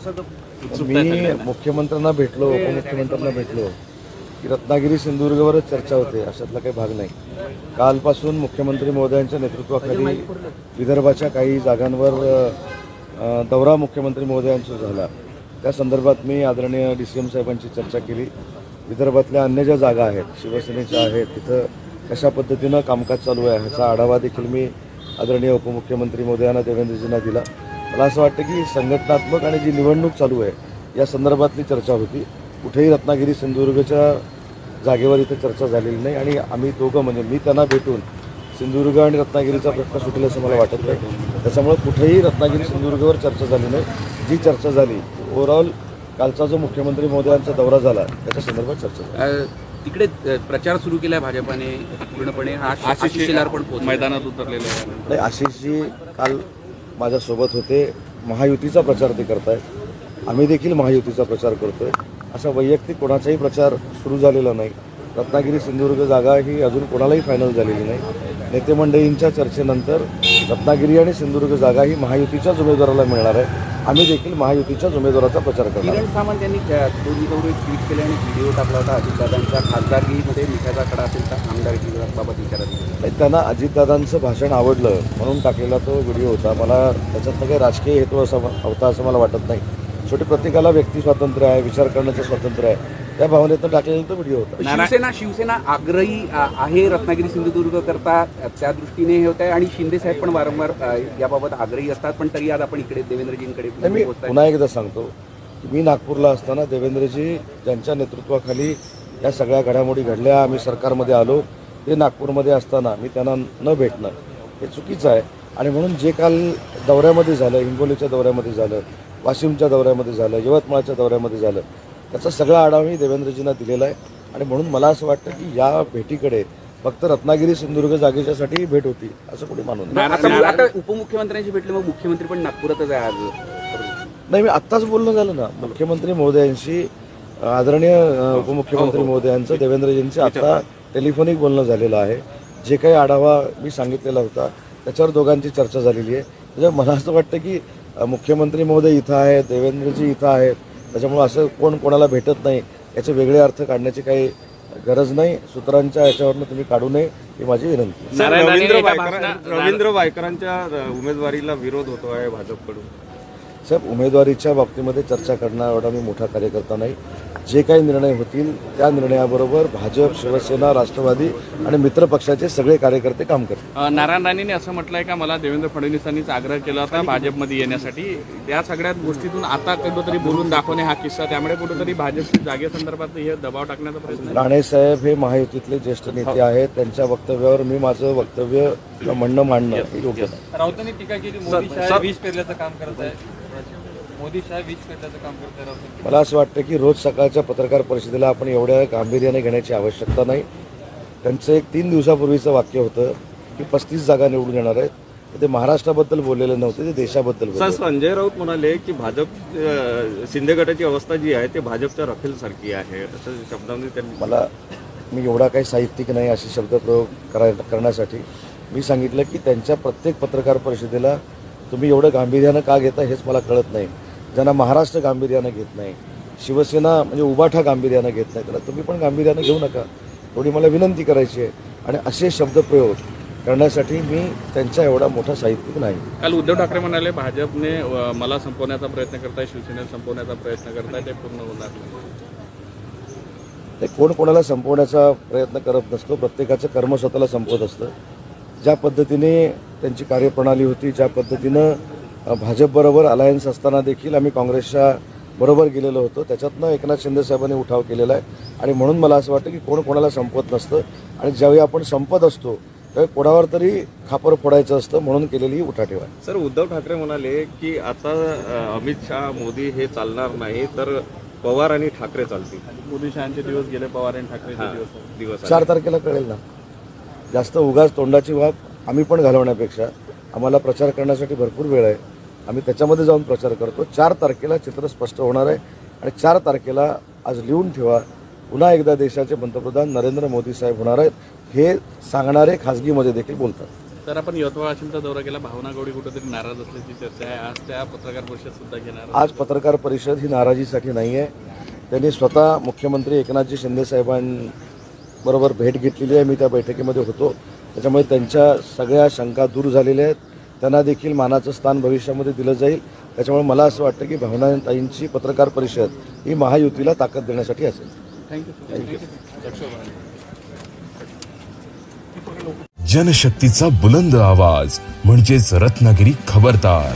असं उत्सुकता मी सगळ्यांना. मुख्यमंत्र्यांना भेटलो, उपमुख्यमंत्र्यांना भेटलो की रत्नागिरी सिंधुदुर्गवरच चर्चा होते, अशातला काही भाग नाही. कालपासून मुख्यमंत्री महोदयांच्या नेतृत्वाखाली विदर्भाच्या काही जागांवर दौरा मुख्यमंत्री महोदयांचा झाला. त्या संदर्भात मी आदरणीय DCM साहेबांची चर्चा केली. विदर्भातल्या अन्य ज्या जागा आहेत, शिवसेनेच्या आहेत, तिथं कशा पद्धतीनं कामकाज चालू आहे ह्याचा आढावा देखील मी आदरणीय उपमुख्यमंत्री महोदयांना देवेंद्रजींना दिला. मला असं वाटतं की संघटनात्मक आणि जी निवडणूक चालू आहे या संदर्भातली चर्चा होती. कुठेही रत्नागिरी सिंधुदुर्गच्या जागेवर इथे चर्चा झालेली नाही आणि आम्ही दोघं म्हणजे मी त्यांना भेटून सिंधुदुर्ग आणि रत्नागिरीचा प्रश्न सुटेल असं मला वाटत नाही. त्याच्यामुळे कुठेही रत्नागिरी सिंधुदुर्गवर चर्चा झाली नाही. जी चर्चा झाली ओव्हरऑल कालचा जो मुख्यमंत्री महोदयांचा दौरा झाला त्याच्या संदर्भात चर्चा झाली. तिकडे प्रचार सुरू केला भाजपाने पूर्णपणे. आशिष शेलार पण मैदानात उतरलेले आहे. नाही, आशिषजी काल माझ्यासोबत होते. महायुतीचा प्रचार ते करतायत, आम्ही देखील महायुतीचा प्रचार करतोय. असा वैयक्तिक कोणाचाही प्रचार सुरू झालेला नाही. रत्नागिरी सिंधुदुर्ग जागा ही अजून कोणालाही फायनल झालेली नाही. नेते मंडळींच्या चर्चेनंतर रत्नागिरी आणि सिंधुदुर्ग जागा ही महायुतीच्याच उमेदवाराला मिळणार आहे. आम्ही देखील महायुतीच्याच उमेदवाराचा प्रचार करणार. किरण सामंत यांनी दोन्ही ट्विट केले आणि व्हिडिओ टाकला होता अजितदादांच्या खासदारकीमध्ये मिठाचा कडा असेल तर आमदारकीबाबत विचारत. त्यांना अजितदादांचं भाषण आवडलं म्हणून टाकलेला तो व्हिडिओ होता. मला त्याच्यातनं काही राजकीय हेतू असा होता असं मला वाटत नाही. शेवटी प्रत्येकाला व्यक्ती स्वातंत्र्य आहे, विचार करण्याचं स्वातंत्र्य आहे. त्या भावनेतनं टाकलेला तो व्हिडिओ होता. शिवसेना आग्रही आहे रत्नागिरी सिंधुदुर्ग करता, त्या दृष्टीने हे होत आहे आणि शिंदे साहेब पण वारंवार याबाबत आग्रही असतात. पण तरी आज आपण इकडे देवेंद्रजींकडे मी पुन्हा एकदा सांगतो की मी नागपूरला असताना देवेंद्रजी ज्यांच्या नेतृत्वाखाली या सगळ्या घडामोडी घडल्या, आम्ही सरकारमध्ये आलो, ते नागपूरमध्ये असताना मी त्यांना न भेटणं हे चुकीचं आहे. आणि म्हणून जे काल दौऱ्यामध्ये झालं, हिंगोलीच्या दौऱ्यामध्ये झालं, वाशिमच्या दौऱ्यामध्ये झालं, यवतमाळच्या दौऱ्यामध्ये झालं, त्याचा सगळा आढावा मी देवेंद्रजींना दिलेला आहे. आणि म्हणून मला असं वाटतं की या भेटीकडे फक्त रत्नागिरी सिंधुदुर्ग जागेच्यासाठी भेट होती असं कोणी मानू नये. आता उपमुख्यमंत्र्यांशी भेटले, मग मुख्यमंत्री पण नागपुरातच आहे आज. नाही, मी आत्ताच बोलणं झालं ना मुख्यमंत्री महोदयांशी, आदरणीय उपमुख्यमंत्री महोदयांचं देवेंद्रजींचं आता टेलिफोनिक बोलणं झालेलं आहे. जे काही आढावा मी सांगितलेला होता त्याच्यावर दोघांची चर्चा झालेली आहे. त्याच्यामुळे मला असं वाटतं की मुख्यमंत्री महोदय इथं आहेत, देवेंद्रजी इथं आहेत, त्याच्यामुळे असं कोण कोणाला भेटत नाही याचे वेगळे अर्थ काढण्याची काही गरज नाही. सूत्रांच्या याच्यावरनं तुम्ही काढू नये ही माझी विनंती. रवींद्र वायकरांच्या उमेदवारीला विरोध होतो आहे भाजपकडून. साहेब, उमेदवारीच्या बाबतीमध्ये चर्चा करणार एवढा मी मोठा कार्यकर्ता नाही. जे काही निर्णय होतील त्या निर्णयाबरोबर भाजप, शिवसेना, राष्ट्रवादी आणि मित्र पक्षाचे सगळे कार्यकर्ते काम करतील. नारायण राणेंनी असं म्हटलंय का मला देवेंद्र फडणवीसांनीच आग्रह केला होता भाजपमध्ये येण्यासाठी. त्या सगळ्या गोष्टीतून आता कुठेतरी बोलून दाखवणे हा किस्सा, त्यामुळे कुठेतरी भाजपच्या जागेसंदर्भात हे दबाव टाकण्याचा प्रयत्न. राणे साहेब हे महायुतीतले ज्येष्ठ नेते आहेत. त्यांच्या वक्तव्यावर मी माझं वक्तव्य म्हणणं मांडणं योग्य नाही. राऊतांनी टीका केली मोदी शाह वीज पेरल्याचं काम करत आहे. मोदी शाह वीज पेरल्याचं काम करत आहे राऊतांनी. मला असं वाटतं की रोज सकाळच्या पत्रकार परिषदेला आपण एवढ्या गांभीर्याने घेण्याची आवश्यकता नाही. त्यांचं एक 3 दिवसापूर्वीचं वाक्य होतं की 35 जागा निवडून येणार आहेत. ते महाराष्ट्राबद्दल बोललेले नव्हते, ते देशाबद्दल बोलले. संजय राऊत म्हणाले की भाजप शिंदे गटाची अवस्था जी आहे ते भाजपच्या रफेलसारखी आहे असं शब्दांनी त्यांनी. मी एवढा काही साहित्यिक नाही असे शब्दप्रयोग करण्यासाठी. मी सांगितलं की त्यांच्या प्रत्येक पत्रकार परिषदेला तुम्ही एवढं गांभीर्यानं का घेता हेच मला कळत नाही. ज्यांना महाराष्ट्र गांभीर्यानं घेत नाही, शिवसेना म्हणजे उबाठा गांभीर्यानं घेत नाही, त्याला तुम्ही पण गांभीर्यानं घेऊ नका एवढी मला विनंती करायची आहे. आणि असे शब्दप्रयोग करण्यासाठी मी त्यांच्या एवढा मोठा साहित्यिक नाही. काल उद्धव ठाकरे म्हणाले भाजपने मला संपवण्याचा प्रयत्न करताय, शिवसेनेला संपवण्याचा प्रयत्न करताय, ते पूर्ण होणार नाही. ते कोण कोणाला संपवण्याचा प्रयत्न करत नसतो, प्रत्येकाचं कर्म स्वतःला संपवत असतं. ज्या पद्धतीने त्यांची कार्यप्रणाली होती, ज्या पद्धतीनं भाजपबरोबर अलायन्स असताना देखील आम्ही काँग्रेसच्या बरोबर गेलेलो होतो, त्याच्यातनं एकनाथ शिंदे साहेबांनी उठाव केलेला आहे. आणि म्हणून मला असं वाटतं की कोण कोणाला संपवत नसतं आणि ज्यावेळी आपण संपत असतो त्यावेळी कोणावर तरी खापर फोडायचं असतं, म्हणून केलेली उठाठेव आहे. सर, उद्धव ठाकरे म्हणाले की आता अमित शहा मोदी हे चालणार नाही तर पवार आणि ठाकरे चालतील. मोदी शहाचे दिवस गेले, पवार आणि ठाकरेचे दिवस 4 तारखेला कळेल ना. जास्त उगाच तोंडाची वाफ आम्ही पण घालवण्यापेक्षा आम्हाला प्रचार करण्यासाठी भरपूर वेळ आहे. आम्ही त्याच्यामध्ये जाऊन प्रचार करतो. 4 तारखेला चित्र स्पष्ट होणार आहे. आणि 4 तारखेला आज लिहून ठेवा, पुन्हा एकदा देशाचे पंतप्रधान नरेंद्र मोदी साहेब होणार आहेत हे सांगणारे खासगीमध्ये देखील बोलतात. तर आपण यवतमाळ वाशिमचा दौरा केला, भावना गवळी कुठेतरी नाराज असल्याची चर्चा आहे. आज त्या पत्रकार परिषद सुद्धा घेणार. आज पत्रकार परिषद ही नाराजीसाठी नाही आहे. त्यांनी स्वतः मुख्यमंत्री एकनाथजी शिंदे साहेबांबरोबर भेट घेतलेली आहे. मी त्या बैठकीमध्ये होतो. त्याच्यामुळे त्यांच्या सगळ्या शंका दूर झालेल्या आहेत. त्यांना देखील मानाचं स्थान भविष्यामध्ये दिलं जाईल. त्याच्यामुळे मला असं वाटतं की भावनाताईंची पत्रकार परिषद ही महायुतीला ताकद देण्यासाठी असेल. थँक्यू. जनशक्तीचा बुलंद आवाज म्हणजेच रत्नागिरी खबरदार.